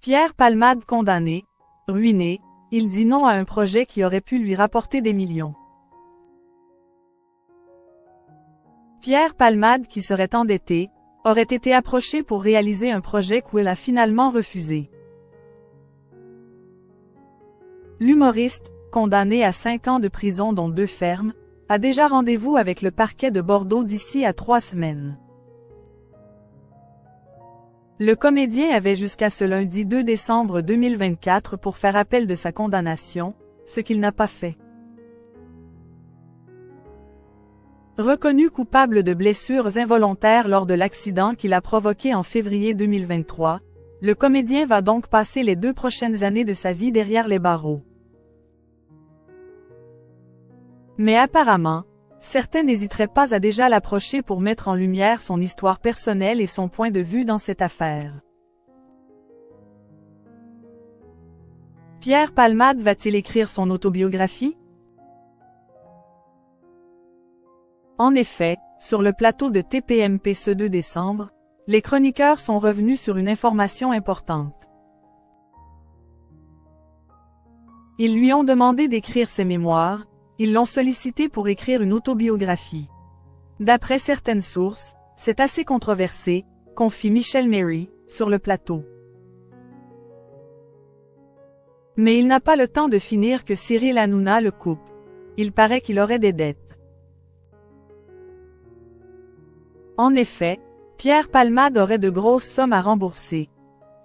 Pierre Palmade condamné, ruiné, il dit non à un projet qui aurait pu lui rapporter des millions. Pierre Palmade qui serait endetté, aurait été approché pour réaliser un projet qu'il a finalement refusé. L'humoriste, condamné à 5 ans de prison dont 2 fermes, a déjà rendez-vous avec le parquet de Bordeaux d'ici à 3 semaines. Le comédien avait jusqu'à ce lundi 2 décembre 2024 pour faire appel de sa condamnation, ce qu'il n'a pas fait. Reconnu coupable de blessures involontaires lors de l'accident qu'il a provoqué en février 2023, le comédien va donc passer les 2 prochaines années de sa vie derrière les barreaux. Mais apparemment, certains n'hésiteraient pas à déjà l'approcher pour mettre en lumière son histoire personnelle et son point de vue dans cette affaire. Pierre Palmade va-t-il écrire son autobiographie? En effet, sur le plateau de TPMP ce 2 décembre, les chroniqueurs sont revenus sur une information importante. Ils lui ont demandé d'écrire ses mémoires, ils l'ont sollicité pour écrire une autobiographie. D'après certaines sources, c'est assez controversé, confie Michel Méry, sur le plateau. Mais il n'a pas le temps de finir que Cyril Hanouna le coupe. Il paraît qu'il aurait des dettes. En effet, Pierre Palmade aurait de grosses sommes à rembourser.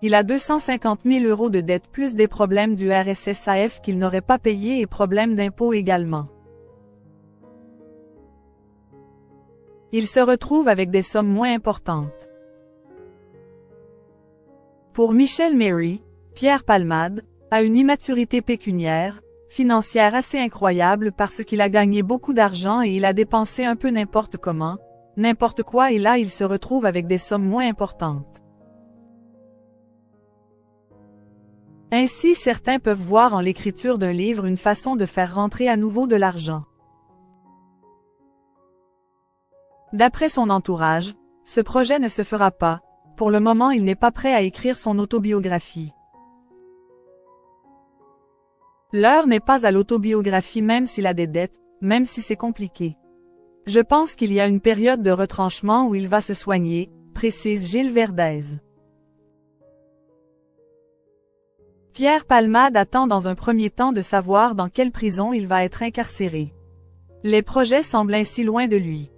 Il a 250 000 € de dettes plus des problèmes du RSSAF qu'il n'aurait pas payés et problèmes d'impôts également. Il se retrouve avec des sommes moins importantes. Pour Michel Méry, Pierre Palmade a une immaturité pécuniaire, financière assez incroyable parce qu'il a gagné beaucoup d'argent et il a dépensé un peu n'importe comment, n'importe quoi et là il se retrouve avec des sommes moins importantes. Ainsi certains peuvent voir en l'écriture d'un livre une façon de faire rentrer à nouveau de l'argent. D'après son entourage, ce projet ne se fera pas, pour le moment il n'est pas prêt à écrire son autobiographie. L'heure n'est pas à l'autobiographie même s'il a des dettes, même si c'est compliqué. Je pense qu'il y a une période de retranchement où il va se soigner, précise Gilles Verdez. Pierre Palmade attend dans un premier temps de savoir dans quelle prison il va être incarcéré. Les projets semblent ainsi loin de lui.